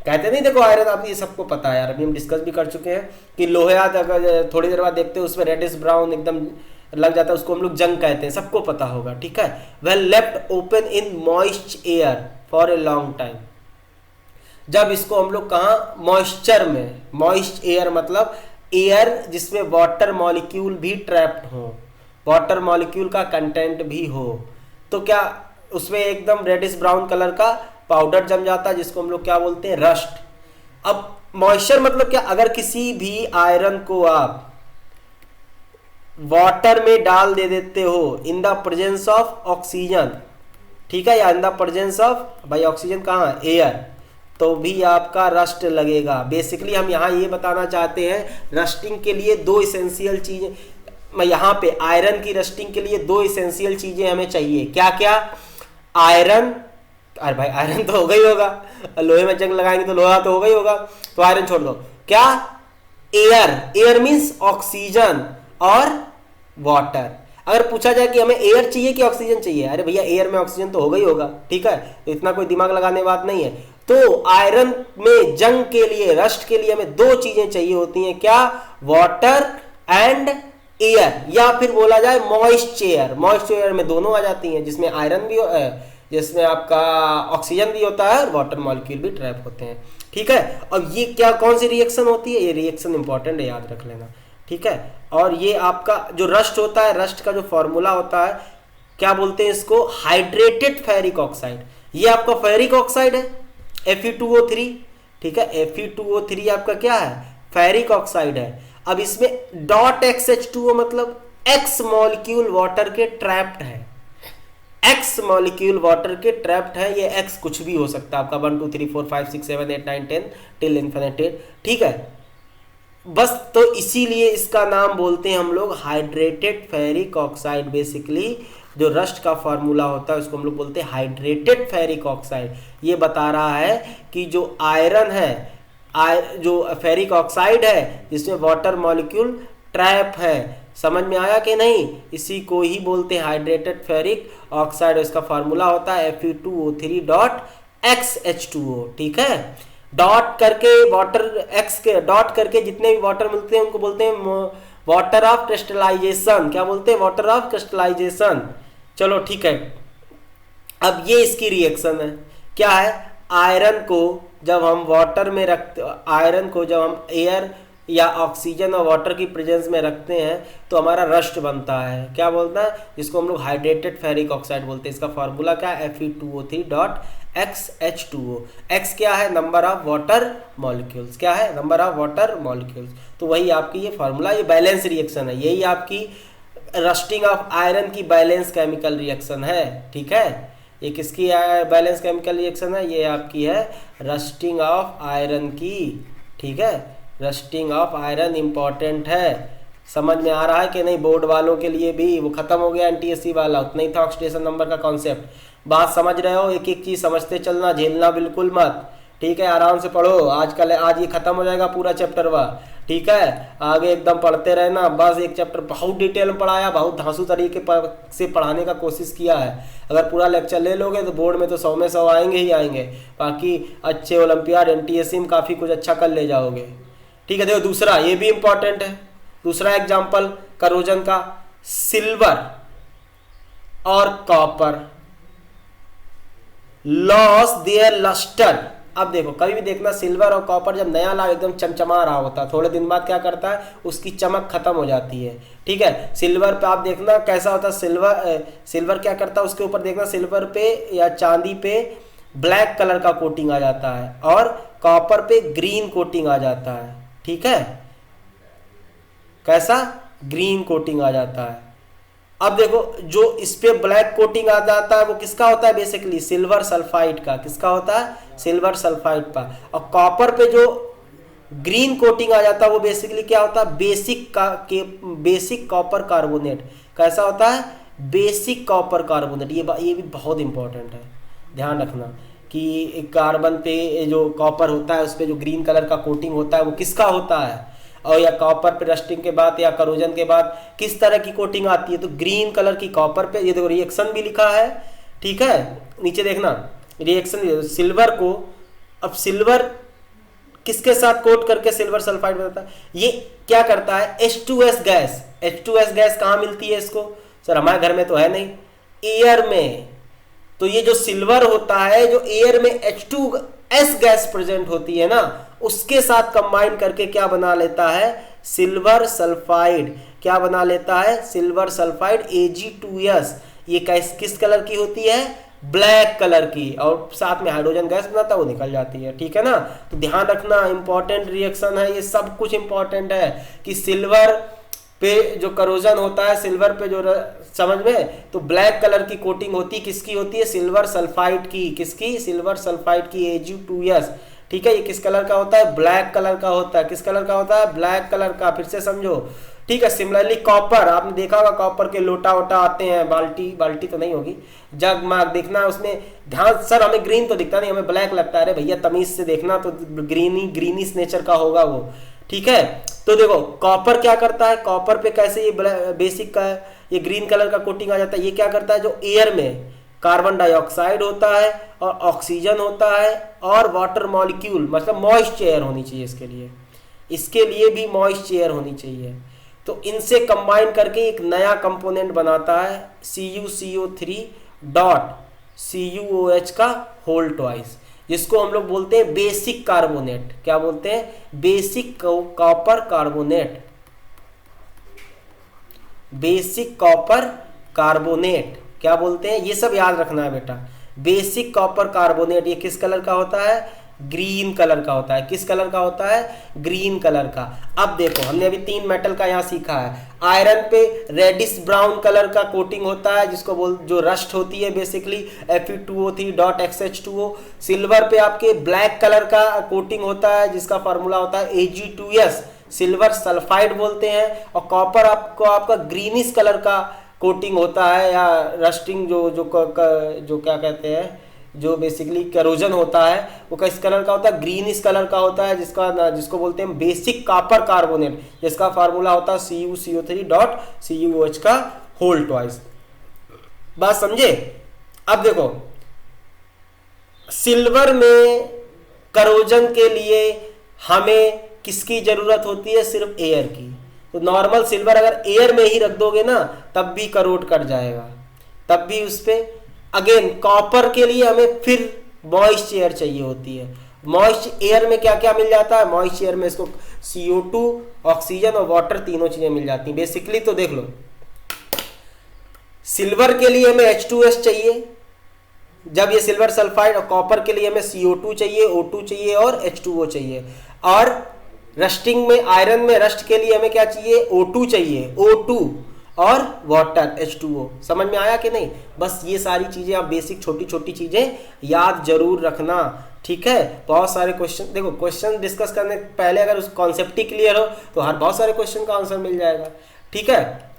कहते नहीं, देखो आयरन, आप ये सबको पता है यार, अभी हम डिस्कस भी कर चुके हैं कि लोहे अगर थोड़ी देर बाद देखते हैं उसमें रेडिश ब्राउन एकदम लग जाता है, उसको हम लोग जंग कहते हैं, सबको पता होगा, ठीक है। Well left open in moist air for a long time, जब इसको हम लोग कहाँ, मॉइस्चर में, मॉइस्ट एयर मतलब एयर जिसमें वाटर मॉलिक्यूल भी ट्रैप्ड हो, वाटर मॉलिक्यूल का कंटेंट भी हो, तो क्या उसमें एकदम रेडिश ब्राउन कलर का पाउडर जम जाता है, जिसको हम लोग क्या बोलते हैं, रस्ट। अब मॉइस्चर मतलब क्या, अगर किसी भी आयरन को आप वाटर में डाल दे देते हो in the presence of oxygen, ठीक है, या इन द प्रेजेंस ऑफ, भाई ऑक्सीजन कहाँ, एयर, तो भी आपका रस्ट लगेगा। बेसिकली हम यहाँ ये बताना चाहते हैं, रस्टिंग के लिए दो इसेंशियल चीजें, मैं यहाँ पे आयरन की रस्टिंग के लिए दो इसेंशियल चीजें हमें चाहिए, क्या क्या, आयरन, अरे भाई आयरन तो हो गई होगा, लोहे में जंग लगाएंगे तो लोहा तो हो गई होगा, तो आयरन छोड़ दो, क्या, एयर, एयर मीन्स ऑक्सीजन और वाटर। अगर पूछा जाए कि हमें एयर चाहिए कि ऑक्सीजन चाहिए, अरे भैया एयर में ऑक्सीजन तो हो गई होगा, ठीक है, तो इतना कोई दिमाग लगाने बात नहीं है। तो आयरन में जंग के लिए, रस्ट के लिए हमें दो चीजें चाहिए होती हैं, क्या, वाटर एंड एयर, या फिर बोला जाए मॉइस्ट एयर। मॉइस्ट एयर में दोनों आ जाती हैं, जिसमें आयरन भी, जिसमें आपका ऑक्सीजन भी होता है और वाटर मॉलिक्यूल भी ट्रैप होते हैं, ठीक है। अब ये क्या, कौन सी रिएक्शन होती है, ये रिएक्शन इंपॉर्टेंट है, याद रख लेना, ठीक है। और ये आपका जो रस्ट होता है, रस्ट का जो फॉर्मूला होता है, क्या बोलते हैं इसको, हाइड्रेटेड फेरिक ऑक्साइड। ये आपका फेरिक ऑक्साइड है, Fe2O3, ठीक है, Fe2O3 आपका क्या है, फेरिक ऑक्साइड है। अब इसमें .XH2O मतलब एक्स मॉलिक्यूल वाटर के ट्रैप्ड है, एक्स मॉलिक्यूल वाटर के ट्रैप्ड है। ये एक्स कुछ भी हो सकता है आपका 1 2 3 4 5 6 7 8 9 10 टिल इन्फिनिटी, ठीक है। बस तो इसीलिए इसका नाम बोलते हैं हम लोग हाइड्रेटेड फेरिक ऑक्साइड। बेसिकली जो रस्ट का फॉर्मूला होता है उसको हम लोग बोलते हैं हाइड्रेटेड फेरिक ऑक्साइड। ये बता रहा है कि जो आयरन है, जो फेरिक ऑक्साइड है जिसमें वाटर मॉलिक्यूल ट्रैप है, समझ में आया कि नहीं, इसी को ही बोलते हैं हाइड्रेटेड फेरिक ऑक्साइड। इसका फार्मूला होता है Fe2O3.XH2O, ठीक है। डॉट करके वाटर एक्स के डॉट करके जितने भी वाटर मिलते हैं उनको बोलते हैं वाटर ऑफ क्रिस्टलाइजेशन। क्या बोलते हैं? Water of crystallisation. चलो ठीक है, अब ये इसकी रिएक्शन है। क्या है? आयरन को जब हम वाटर में रखते, आयरन को जब हम एयर या ऑक्सीजन और वाटर की प्रेजेंस में रखते हैं तो हमारा रस्ट बनता है। क्या बोलता है? जिसको हम लोग हाइड्रेटेड फेरिक ऑक्साइड बोलते हैं। इसका फार्मूला क्या है? Fe2O3.XH2O। एक्स क्या है? Number of water molecules. क्या है? Number of water molecules. तो वही आपकी ये फार्मूला, ये बैलेंस रिएक्शन है। यही आपकी रस्टिंग ऑफ आयरन की बैलेंस केमिकल रिएक्शन है, ठीक है। ये किसकी बैलेंस केमिकल रिएक्शन है? ये आपकी है रस्टिंग ऑफ आयरन की, ठीक है। रस्टिंग ऑफ आयरन इंपॉर्टेंट है। समझ में आ रहा है कि नहीं? बोर्ड वालों के लिए भी वो खत्म हो गया एनटीएससी वाला, उतना ही था ऑक्सीडेशन नंबर का कॉन्सेप्ट। बात समझ रहे हो? एक एक चीज समझते चलना, झेलना बिल्कुल मत, ठीक है। आराम से पढ़ो। आज ये खत्म हो जाएगा पूरा चैप्टर वा, ठीक है। आगे एकदम पढ़ते रहना। बस एक चैप्टर बहुत डिटेल में पढ़ाया, बहुत धांसू तरीके से पढ़ाने का कोशिश किया है। अगर पूरा लेक्चर ले लोगे तो बोर्ड में तो 100 में 100 आएंगे ही आएंगे। बाकी अच्छे ओलंपियाड एनटीएससी में काफ़ी कुछ अच्छा कर ले जाओगे, ठीक है। देखो दूसरा, ये भी इंपॉर्टेंट है। दूसरा एग्जाम्पल करोजन का, सिल्वर और कॉपर लॉस देयर लस्टर। अब देखो, कभी भी देखना सिल्वर और कॉपर जब नया लाल एकदम चमचमा रहा होता है, थोड़े दिन बाद क्या करता है? उसकी चमक खत्म हो जाती है, ठीक है। सिल्वर पे आप देखना कैसा होता है, सिल्वर क्या करता है, उसके ऊपर देखना सिल्वर पे या चांदी पे ब्लैक कलर का कोटिंग आ जाता है और कॉपर पे ग्रीन कोटिंग आ जाता है, ठीक है। कैसा? ग्रीन कोटिंग आ जाता है। अब देखो, जो इस पे ब्लैक कोटिंग आ जाता है वो किसका होता है? बेसिकली सिल्वर सल्फाइड का। किसका होता है? सिल्वर सल्फाइड का। और कॉपर पे जो ग्रीन कोटिंग आ जाता है वो बेसिकली क्या होता है? Basic copper carbonate. कैसा होता है? Basic copper carbonate. ये भी बहुत इंपॉर्टेंट है, ध्यान रखना कि कार्बन पे जो कॉपर होता है उस पर जो ग्रीन कलर का कोटिंग होता है वो किसका होता है, और या कॉपर पे रस्टिंग के बाद या करोजन के बाद किस तरह की कोटिंग आती है? तो ग्रीन कलर की कॉपर पे। ये देखो रिएक्शन भी लिखा है, ठीक है। नीचे देखना रिएक्शन सिल्वर को, अब सिल्वर किसके साथ कोट करके सिल्वर सल्फाइड बनता है? ये क्या करता है? H2S gas. H2S गैस कहाँ मिलती है इसको? सर हमारे घर में तो है नहीं, एयर में। तो ये जो सिल्वर होता है, जो एयर में H2S गैस प्रेजेंट होती है ना, उसके साथ कंबाइन करके क्या बना लेता है? Silver sulphide. क्या बना लेता है? Silver sulphide Ag2S। ये किस कलर की होती है? ब्लैक कलर की, और साथ में हाइड्रोजन गैस बनाता है, वो निकल जाती है, ठीक है ना। तो ध्यान रखना, इंपॉर्टेंट रिएक्शन है ये, सब कुछ इंपॉर्टेंट है कि सिल्वर पे जो करोजन होता है, सिल्वर पे जो समझ में, तो ब्लैक कलर की कोटिंग होती है, किसकी होती है? सिल्वर सल्फाइड की। किसकी? सिल्वर सल्फाइड की Ag2S, ठीक है। ये किस कलर का होता है? ब्लैक कलर का होता है। किस कलर का होता है? ब्लैक कलर का। फिर से समझो, ठीक है। सिमिलरली कॉपर, आपने देखा होगा कॉपर के लोटा वोटा आते हैं, बाल्टी तो नहीं होगी, जग मग, देखना उसमें ध्यान। सर हमें ग्रीन तो दिखता नहीं, हमें ब्लैक लगता है। अरे भैया तमीज से देखना, तो ग्रीनीस नेचर का होगा वो, ठीक है। तो देखो कॉपर क्या करता है? कॉपर पे कैसे ये बेसिक का ये ग्रीन कलर का कोटिंग आ जाता है। ये क्या करता है? जो एयर में कार्बन डाइऑक्साइड होता है और ऑक्सीजन होता है और वाटर मॉलिक्यूल, मतलब मॉइस्ट एयर होनी चाहिए इसके लिए भी मॉइस्ट एयर होनी चाहिए। तो इनसे कंबाइन करके एक नया कंपोनेंट बनाता है CuCO3 डॉट CuOH का होल ट्वाइस, जिसको हम लोग बोलते हैं बेसिक कार्बोनेट। क्या बोलते हैं? Basic copper carbonate. Basic copper carbonate क्या बोलते हैं? ये सब याद रखना है बेटा। बेसिक कॉपर कार्बोनेट, ये किस कलर का होता है? ग्रीन कलर का होता है। किस कलर का होता है? ग्रीन कलर का। अब देखो हमने अभी 3 मेटल का यहाँ सीखा है। आयरन पे रेडिश ब्राउन कलर का कोटिंग होता है जिसको जो रस्ट होती है बेसिकली Fe2O3.XH2O। सिल्वर पे आपके ब्लैक कलर का कोटिंग होता है जिसका फार्मूला होता है Ag2S, सिल्वर सल्फाइड बोलते हैं। और कॉपर आपको आपका ग्रीनिश कलर का कोटिंग होता है या रस्टिंग जो क्या कहते हैं, जो बेसिकली करोजन होता है वो किस कलर का होता है? ग्रीनिश कलर का होता है जिसको बोलते हैं बेसिक कॉपर कार्बोनेट, जिसका फार्मूला होता है CuCO3.CuOH का होल ट्वाइस। बात समझे? अब देखो सिल्वर में करोजन के लिए हमें किसकी जरूरत होती है? सिर्फ एयर की। तो नॉर्मल सिल्वर अगर एयर में ही रख दोगे ना तब भी करोड कट जाएगा, तब भी उस पर। अगेन कॉपर के लिए हमें फिर मॉइस्ट एयर चाहिए होती है। मॉइस्ट एयर में क्या क्या मिल जाता है? मॉइस्ट एयर में इसको CO2, ऑक्सीजन और वाटर तीनों चीजें मिल जाती हैं बेसिकली। तो देख लो सिल्वर के लिए हमें H2S चाहिए जब ये सिल्वर सल्फाइड, और कॉपर के लिए हमें CO2 चाहिए, O2 चाहिए और H2O चाहिए। और रस्टिंग में आयरन में रस्ट के लिए हमें क्या चाहिए? O2 चाहिए, O2 और वाटर H2O। समझ में आया कि नहीं? बस ये सारी चीजें आप बेसिक छोटी छोटी चीजें याद जरूर रखना, ठीक है। बहुत सारे क्वेश्चन देखो, क्वेश्चन डिस्कस करने पहले अगर उस कॉन्सेप्ट ही क्लियर हो तो हर बहुत सारे क्वेश्चन का आंसर मिल जाएगा, ठीक है।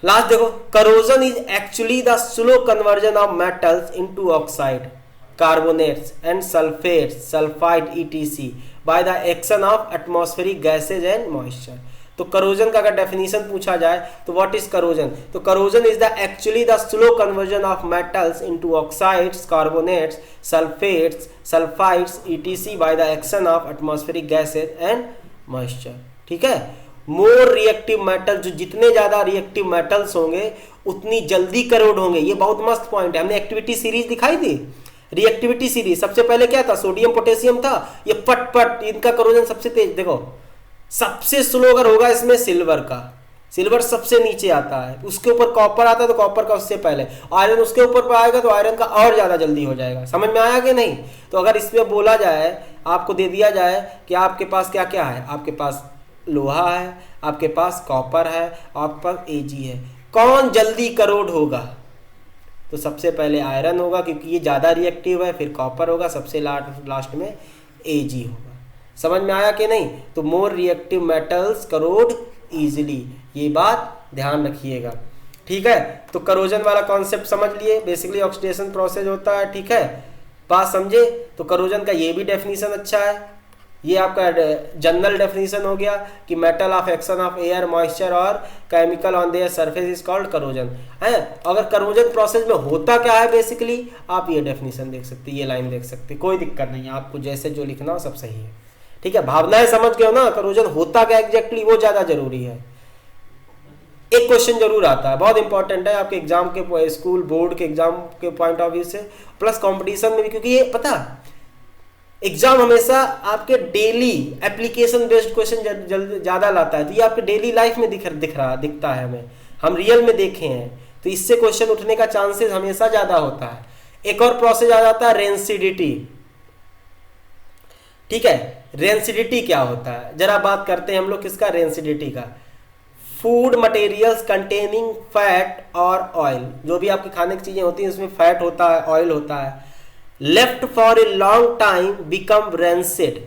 लास्ट देखो, corrosion is actually the slow conversion of metals into oxide, carbonates and sulphates, sulphide ETC by the action of atmospheric gases and moisture. तो करोजन का अगर डेफिनेशन पूछा जाए तो व्हाट इज करोजन? तो corrosion is the actually the slow conversion of metals into oxides, carbonates, sulphates, sulphides ETC by the action of atmospheric gases and moisture, ठीक है। मोर रिएक्टिव मेटल, जो जितने ज्यादा रिएक्टिव मेटल्स होंगे उतनी जल्दी करोड होंगे। ये बहुत मस्त पॉइंट है। हमने एक्टिविटी सीरीज दिखाई थी, रिएक्टिविटी सीरीज। सबसे पहले क्या था? सोडियम पोटेशियम था। ये पट इनका करोजन सबसे तेज। देखो सबसे स्लो अगर होगा इसमें सिल्वर का, सिल्वर सबसे नीचे आता है, उसके ऊपर कॉपर आता है तो कॉपर का उससे पहले, आयरन उसके ऊपर आएगा तो आयरन का और ज्यादा जल्दी हो जाएगा। समझ में आया कि नहीं? तो अगर इसमें बोला जाए, आपको दे दिया जाए कि आपके पास क्या क्या है, आपके पास लोहा है, आपके पास कॉपर है, आपके पास Ag है, कौन जल्दी करोड होगा? तो सबसे पहले आयरन होगा क्योंकि ये ज्यादा रिएक्टिव है, फिर कॉपर होगा, सबसे लास्ट में Ag होगा। समझ में आया कि नहीं? तो more reactive metals crore easily, ये बात ध्यान रखिएगा, ठीक है। तो करोजन वाला कॉन्सेप्ट समझ लिए, बेसिकली ऑक्सीडेशन प्रोसेस होता है, ठीक है। बात समझे? तो करोजन का ये भी डेफिनेशन अच्छा है। ये आपका जनरल डेफिनेशन हो गया कि metal of action of air, moisture और chemical on their surface is called corrosion है। अगर करोजन प्रोसेस में होता क्या है बेसिकली, आप ये डेफिनेशन देख सकते, ये लाइन देख सकते, कोई दिक्कत नहीं है, आपको जैसे जो लिखना हो सब सही है, ठीक है। भावनाएं समझ गए हो ना? करोजन होता क्या एग्जैक्टली, वो ज्यादा जरूरी है। एक क्वेश्चन जरूर आता है, बहुत इंपॉर्टेंट है आपके एग्जाम के, स्कूल बोर्ड के एग्जाम के पॉइंट ऑफ व्यू से, प्लस कंपटीशन में भी, क्योंकि ये पता एग्जाम हमेशा आपके डेली एप्लीकेशन बेस्ड क्वेश्चन ज्यादा लाता है। तो ये आपके डेली लाइफ में दिखता है हमें, हम रियल में देखे हैं, तो इससे क्वेश्चन उठने का चांसेस हमेशा ज्यादा होता है। एक और प्रोसेस आ जाता है रेंसिडिटी, ठीक है। रेंसिडिटी क्या होता है जरा बात करते हैं हम लोग किसका? रेंसिडिटी का। फूड मटेरियल्स कंटेनिंग फैट और ऑयल, जो भी आपकी खाने की चीजें होती हैं उसमें फैट होता है, ऑयल होता है, left for a long time become rancid.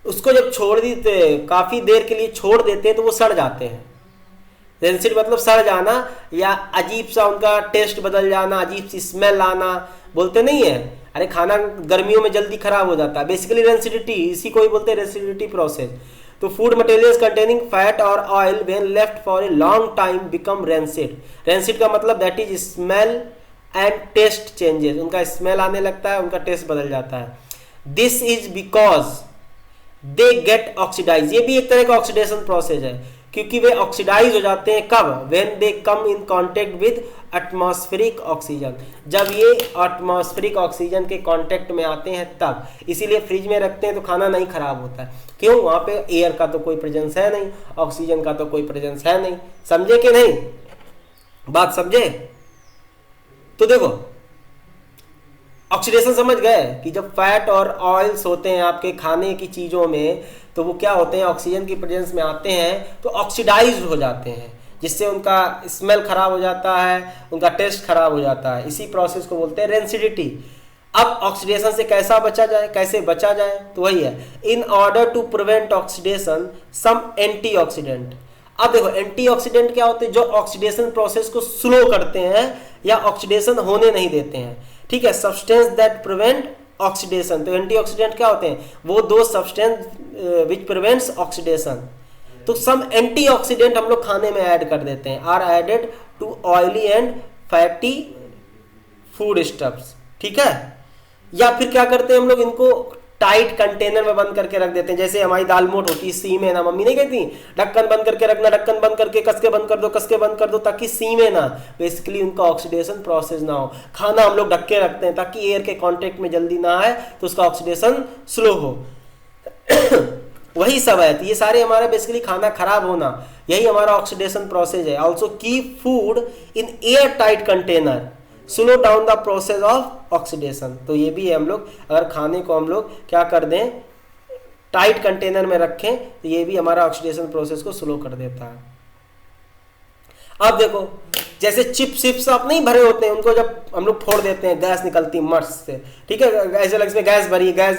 उसको जब छोड़ देते, काफी देर के लिए छोड़ देते हैं तो वो सड़ जाते हैं। रेंसिड मतलब सड़ जाना या अजीब सा उनका टेस्ट बदल जाना, अजीब सी स्मेल आना, बोलते नहीं है अरे खाना गर्मियों में जल्दी खराब हो जाता है, बेसिकली रेंसिडिटी, इसी को ही बोलते हैं रेंसिडिटी प्रोसेस। तो फूड मटेरियल्स कंटेनिंग फैट और oil when left for a long time become rancid. Rancid का मतलब that is smell and taste changes, उनका स्मेल आने लगता है, उनका टेस्ट बदल जाता है। This is because they get oxidise, ये भी एक तरह का ऑक्सीडेशन प्रोसेस है, क्योंकि वे ऑक्सीडाइज हो जाते हैं कब? When they come in contact with atmospheric oxygen, जब ये एटमॉस्फेरिक ऑक्सीजन के कांटेक्ट में आते हैं तब। इसीलिए फ्रिज में रखते हैं तो खाना नहीं खराब होता है, क्यों? वहां पे एयर का तो कोई प्रेजेंस है नहीं, ऑक्सीजन का तो कोई प्रेजेंस है नहीं। समझे कि नहीं? बात समझे? तो देखो ऑक्सीडेशन समझ गए कि जब फैट और ऑयल्स होते हैं आपके खाने की चीज़ों में तो वो क्या होते हैं, ऑक्सीजन की प्रेजेंस में आते हैं तो ऑक्सीडाइज्ड हो जाते हैं, जिससे उनका स्मेल खराब हो जाता है, उनका टेस्ट खराब हो जाता है। इसी प्रोसेस को बोलते हैं रेंसिडिटी। अब ऑक्सीडेशन से कैसा बचा जाए, कैसे बचा जाए, तो वही है, in order to prevent oxidation some antioxidant. अब देखो एंटीऑक्सीडेंट क्या होते हैं, जो ऑक्सीडेशन प्रोसेस को स्लो करते हैं या ऑक्सीडेशन होने नहीं देते हैं, ठीक है। सब्सटेंस दैट प्रिवेंट ऑक्सीडेशन, तो एंटीऑक्सीडेंट क्या होते हैं, वो दो सब्सटेंस विच प्रिवेंट्स ऑक्सीडेशन। तो सम एंटीऑक्सीडेंट हम लोग खाने में ऐड कर देते हैं, are added to oily and fatty food stuffs, ठीक है। या फिर क्या करते हैं हम लोग, इनको टाइट कंटेनर में बंद करके रख देते हैं। जैसे हमारी दाल मोट होती है सी में ना, मम्मी नहीं कहती ढक्कन बंद करके रखना, ढक्कन बंद करके कस के बंद कर दो, कस के बंद कर दो, ताकि सी में ना बेसिकली उनका ऑक्सीडेशन प्रोसेस ना हो। खाना हम लोग ढक के रखते हैं ताकि एयर के कांटेक्ट में जल्दी ना आए तो उसका ऑक्सीडेशन स्लो हो। वही सब है, तो ये सारे हमारा बेसिकली खाना खराब होना, यही हमारा ऑक्सीडेशन प्रोसेस है। Also keep food in air tight container, slow down the process of oxidation. तो ये भी है, हम लोग अगर खाने को हम लोग क्या कर दें, टाइट कंटेनर में रखें, तो ये भी हमारा ऑक्सीडेशन प्रोसेस को स्लो कर देता है। अब देखो जैसे चिप्स आप नहीं भरे होते हैं, उनको जब हम लोग फोड़ देते हैं गैस निकलती मर्च से, ठीक है, ऐसे लग इसमें गैस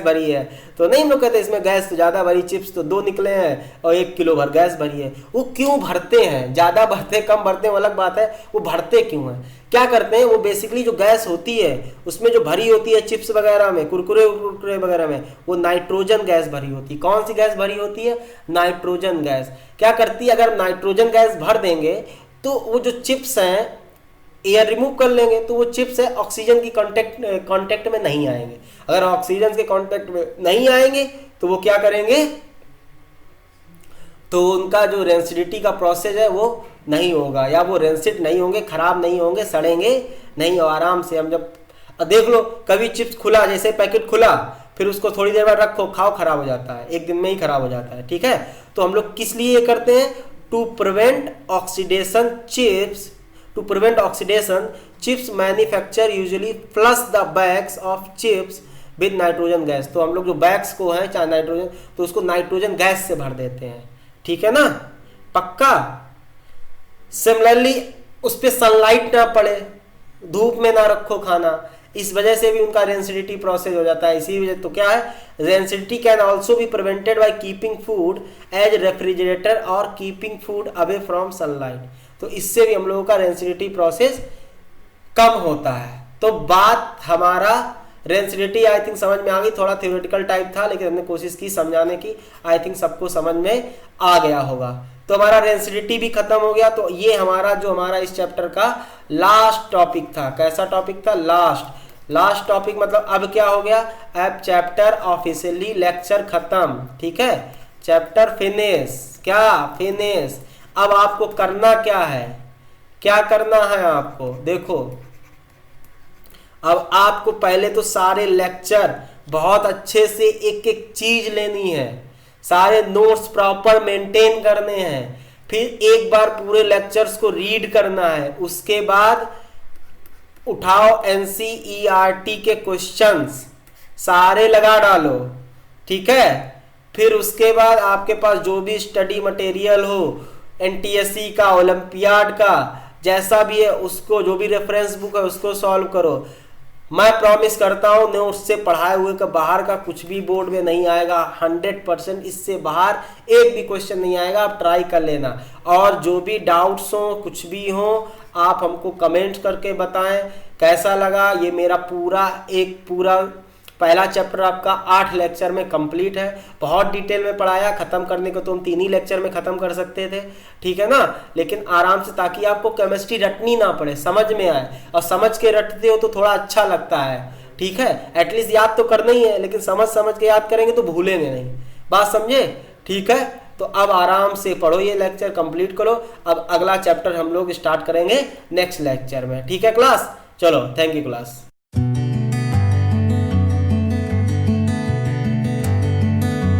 भरी है, तो नहीं हम लोग कहते इसमें गैस तो ज़्यादा भरी, चिप्स तो 2 निकले हैं और 1 किलो भर गैस भरी है। वो क्यों भरते हैं, ज़्यादा भरते कम भरते हैं वो अलग बात है, वो भरते क्यों हैं, क्या करते हैं, वो बेसिकली जो गैस होती है उसमें जो भरी होती है चिप्स वगैरह में, कुरकुरे वगैरह में, वो नाइट्रोजन गैस भरी होती है। कौन सी गैस भरी होती है, नाइट्रोजन गैस। क्या करती है, अगर नाइट्रोजन गैस भर देंगे तो वो जो चिप्स हैं एयर रिमूव कर लेंगे, तो वो चिप्स है ऑक्सीजन की कांटेक्ट में नहीं आएंगे। अगर ऑक्सीजन के कांटेक्ट में नहीं आएंगे तो वो क्या करेंगे, तो उनका जो रेंसिडिटी का प्रोसेस है वो नहीं होगा, या वो रेंसिड नहीं होंगे, खराब नहीं होंगे, सड़ेंगे नहीं, और आराम से हम जब देख लो कभी चिप्स खुला, जैसे पैकेट खुला फिर उसको थोड़ी देर बाद रखो खाओ, खराब हो जाता है, 1 दिन में ही खराब हो जाता है, ठीक है। तो हम लोग किस लिए ये करते हैं, to prevent oxidation chips, to prevent oxidation chips manufacture usually flush the bags of chips with nitrogen gas. तो हम लोग जो बैग्स को हैं चाहे नाइट्रोजन, तो उसको नाइट्रोजन गैस से भर देते हैं, ठीक है ना, पक्का। सिमिलरली उस पर सनलाइट ना पड़े, धूप में ना रखो खाना, इस वजह से भी उनका रेंसिडिटी प्रोसेस हो जाता है। इसी वजह तो क्या है, rancidity can also be prevented by keeping food as refrigerator और keeping food away from sunlight. तो इससे भी हम लोगों का रेंसिडिटी प्रोसेस कम होता है। तो बात हमारा रेंसिडिटी आई थिंक समझ में आ गई, थोड़ा थ्योरेटिकल टाइप था लेकिन हमने कोशिश की समझाने की, आई थिंक सबको समझ में आ गया होगा। तो हमारा रेंसिडिटी भी खत्म हो गया। तो ये हमारा जो हमारा इस चैप्टर का लास्ट टॉपिक था। कैसा टॉपिक था, लास्ट टॉपिक, मतलब अब क्या हो गया, अब चैप्टर ऑफिशियली लेक्चर खत्म, ठीक है, चैप्टर फिनिश। क्या फिनिश। अब आपको करना क्या है, क्या करना है आपको, देखो अब आपको पहले तो सारे लेक्चर बहुत अच्छे से एक एक चीज लेनी है, सारे नोट्स प्रॉपर मेंटेन करने हैं, फिर एक बार पूरे लेक्चर्स को रीड करना है, उसके बाद उठाओ एनसीईआरटी के क्वेश्चंस सारे लगा डालो, ठीक है। फिर उसके बाद आपके पास जो भी स्टडी मटेरियल हो, एनटीएससी का, ओलंपियाड का, जैसा भी है उसको, जो भी रेफरेंस बुक है उसको सॉल्व करो। मैं प्रॉमिस करता हूँ नोट्स से पढ़ाए हुए का बाहर का कुछ भी बोर्ड में नहीं आएगा, 100% इससे बाहर एक भी क्वेश्चन नहीं आएगा, आप ट्राई कर लेना। और जो भी डाउट्स हो, कुछ भी हो, आप हमको कमेंट करके बताएं कैसा लगा। ये मेरा पूरा पहला चैप्टर आपका 8 लेक्चर में कंप्लीट है। बहुत डिटेल में पढ़ाया, खत्म करने को तो हम 3 ही लेक्चर में खत्म कर सकते थे, ठीक है ना, लेकिन आराम से, ताकि आपको केमिस्ट्री रटनी ना पड़े, समझ में आए, और समझ के रटते हो तो थोड़ा अच्छा लगता है, ठीक है। एटलीस्ट याद तो करना ही है, लेकिन समझ के याद करेंगे तो भूलेंगे नहीं, बात समझे, ठीक है। तो अब आराम से पढ़ो, ये लेक्चर कंप्लीट करो। अब अगला चैप्टर हम लोग स्टार्ट करेंगे नेक्स्ट लेक्चर में, ठीक है क्लास। चलो, थैंक यू क्लास।